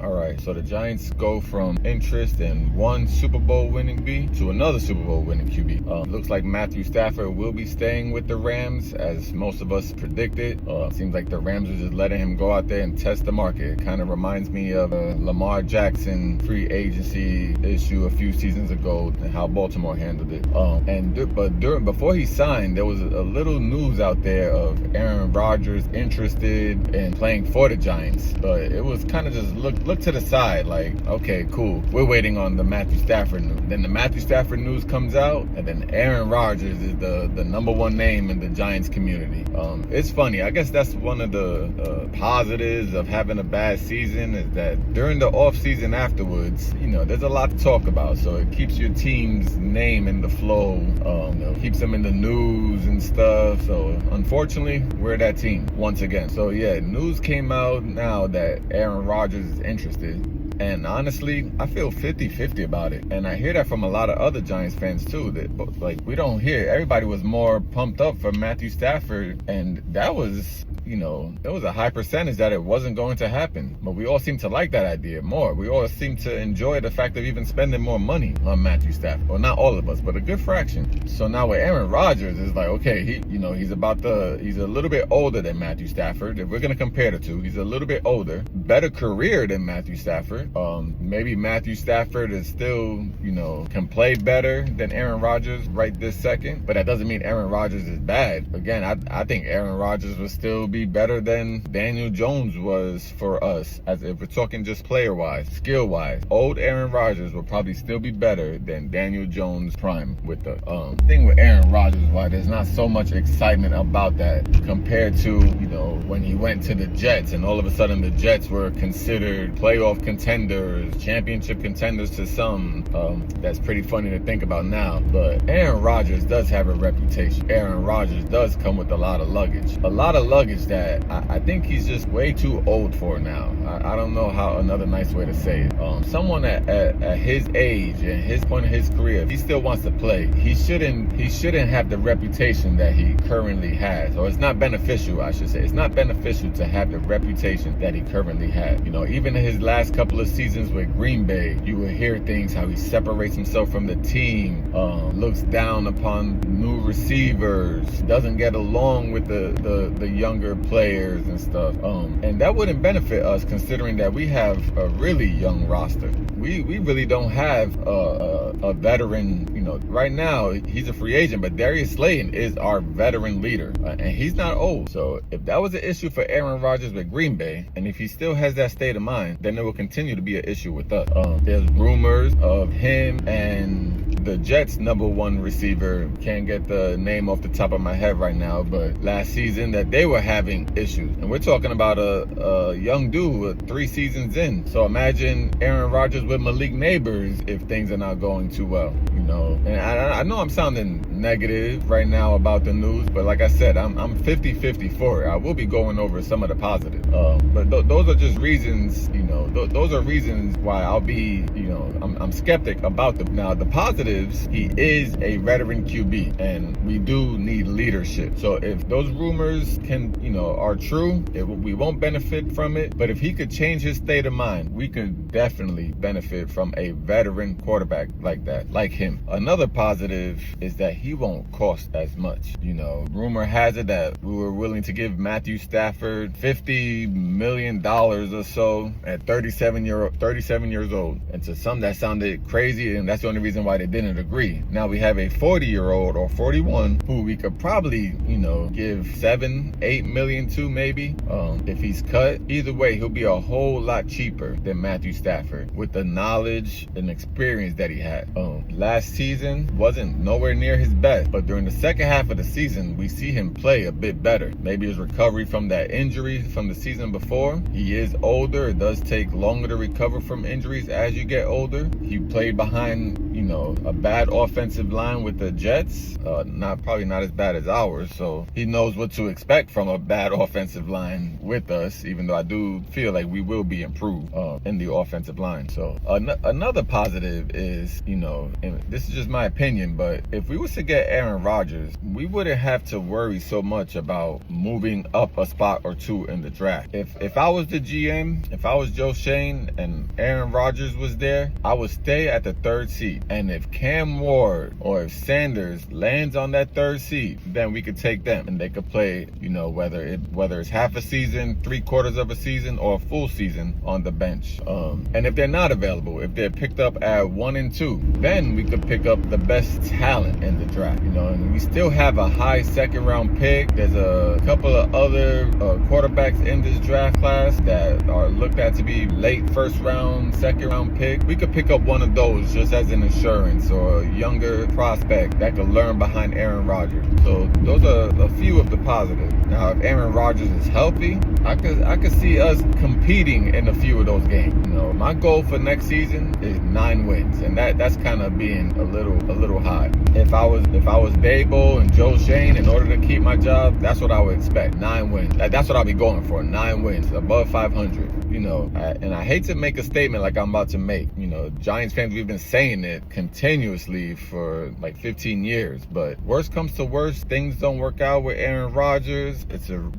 All right, so the Giants go from interest in one Super Bowl winning B to another Super Bowl winning QB. Looks like Matthew Stafford will be staying with the Rams, as most of us predicted. Seems like the Rams are just letting him go out there and test the market. It kind of reminds me of a Lamar Jackson free agency issue a few seasons ago and how Baltimore handled it. Before he signed, there was a little news out there of Aaron Rodgers interested in playing for the Giants, but it was kind of just look to the side, like, okay, cool, we're waiting on the Matthew Stafford news. Then the Matthew Stafford news comes out, and then Aaron Rodgers is the number one name in the Giants community. It's funny. I guess that's one of the positives of having a bad season, is that during the off season afterwards, there's a lot to talk about. So it keeps your team's name in the flow, keeps them in the news and stuff. So unfortunately, we're that team once again. So yeah, news came out now that Aaron Rodgers is interested. And honestly, I feel 50-50 about it. And I hear that from a lot of other Giants fans too, that like we don't hear. Everybody was more pumped up for Matthew Stafford, and that was, there was a high percentage that it wasn't going to happen. But we all seem to like that idea more. We all seem to enjoy the fact of even spending more money on Matthew Stafford. Well, not all of us, but a good fraction. So now with Aaron Rodgers, it's like, okay, he's a little bit older than Matthew Stafford. If we're going to compare the two, he's a little bit older, better career than Matthew Stafford. Maybe Matthew Stafford is still, can play better than Aaron Rodgers right this second, but that doesn't mean Aaron Rodgers is bad. Again, I think Aaron Rodgers will still be better than Daniel Jones was for us, as if we're talking just player-wise, skill-wise. Old Aaron Rodgers will probably still be better than Daniel Jones prime. With the thing with Aaron Rodgers, why there's not so much excitement about that compared to, when he went to the Jets, and all of a sudden the Jets were considered playoff contenders, championship contenders to some. That's pretty funny to think about now. But Aaron Rodgers does have a reputation. Aaron Rodgers does come with a lot of luggage. A lot of luggage that I think he's just way too old for now. I don't know how another nice way to say it. Someone at his age and his point of his career, if he still wants to play, he shouldn't have the reputation that he currently has. Or it's not beneficial, I should say. It's not beneficial to have the reputation that he currently has. Even in his last couple of seasons with Green Bay, you will hear things how he separates himself from the team, looks down upon new receivers, doesn't get along with the younger players and stuff. And that wouldn't benefit us, considering that we have a really young roster. We really don't have a veteran. Right now he's a free agent, but Darius Slayton is our veteran leader, and he's not old. So if that was an issue for Aaron Rodgers with Green Bay, and if he still has that state of mind, then it will continue to be an issue with us. There's rumors of him and the Jets' number one receiver, can't get the name off the top of my head right now, but last season that they were having issues. And we're talking about a young dude 3 seasons in. So imagine Aaron Rodgers with Malik Neighbors if things are not going too well, And I know I'm sounding negative right now about the news, but like I said, I'm 50-50 for it. I will be going over some of the positives. But those are just reasons, those are reasons why I'll be, I'm skeptic about them. Now, the positives, he is a veteran QB, and we do need leadership. So if those rumors are true, we won't benefit from it. But if he could change his state of mind, we could definitely benefit from a veteran quarterback like that, like him. Another positive is that he won't cost as much. Rumor has it that we were willing to give Matthew Stafford $50 million or so at 37 years old. And to some that sounded crazy, and that's the only reason why they didn't agree. Now we have a 40-year-old or 41 who we could probably, give $7-8 million to, maybe. If he's cut, either way, he'll be a whole lot cheaper than Matthew Stafford with the knowledge and experience that he had. Last season wasn't nowhere near his best, but during the second half of the season, we see him play a bit better. Maybe his recovery from that injury from the season before. He is older. It does take longer to recover from injuries as you get older. He played behind, a bad offensive line with the Jets. Probably not as bad as ours. So he knows what to expect from a bad offensive line with us, even though I do feel like we will be improved in the offensive line. So another positive is, this this is just my opinion, but if we was to get Aaron Rodgers, we wouldn't have to worry so much about moving up a spot or two in the draft. If I was the GM, if I was Joe Schoen and Aaron Rodgers was there, I would stay at the 3rd seed. And if Cam Ward or if Sanders lands on that 3rd seed, then we could take them and they could play, you know, whether it's half a season, 3/4 of a season, or a full season on the bench. And if they're not available, if they're picked up at 1 and 2, then we could pick up the best talent in the draft, you know, and we still have a high 2nd round pick. There's a couple of other quarterbacks in this draft class that are looked at to be late 1st round, 2nd round pick. We could pick up one of those just as an insurance or a younger prospect that could learn behind Aaron Rodgers. So those are a few of the positives. Now, if Aaron Rodgers is healthy, I could see us competing in a few of those games. You know, my goal for next season is 9 wins, and that's kind of being a little high. If I was Dable and Joe Schoen, in order to keep my job, that's what I would expect. 9 wins. That's what I'll be going for. 9 wins, above 500. You know, and I hate to make a statement like I'm about to make. You know, Giants fans, we've been saying it continuously for like 15 years. But worst comes to worst, things don't work out with Aaron Rodgers.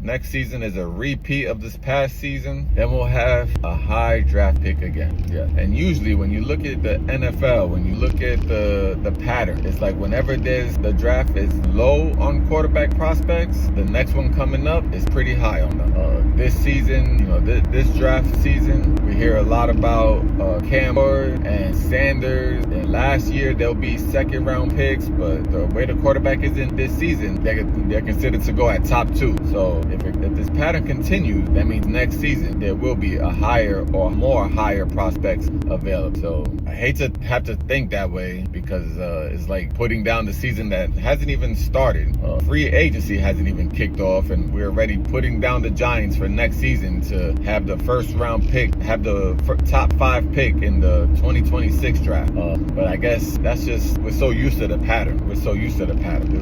Next season is a repeat of this past season. Then we'll have a high draft pick again. Yeah. And usually when you look at the NFL, when you look at the pattern, it's like whenever the draft is low on quarterback prospects, the next one coming up is pretty high on them. This season, you know, this draft season, we hear a lot about Cam Ward and Sanders. And last year there'll be 2nd round picks, but the way the quarterback is in this season, they're considered to go at top 2. So if this pattern continues, that means next season there will be a higher or more higher prospects available. So I hate to have to think that way because it's like putting down the season that hasn't even started. Free agency hasn't even kicked off, and we're already putting down the Giants for next season to have the 1st round pick, have the top 5 pick in the 2026 draft. But I guess that's just, we're so used to the pattern.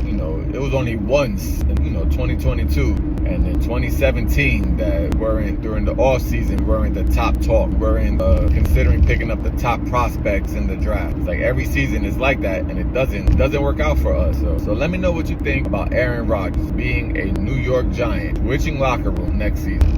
You know, it was only once in, you know, 2022 and in 2017 that during the off season, weren't the top talk. Weren't considering picking up the top prospects in the draft. It's like every season is like that, and it doesn't work out for us. So let me know what you think about Aaron Rodgers being a New York Giant, switching locker room next season.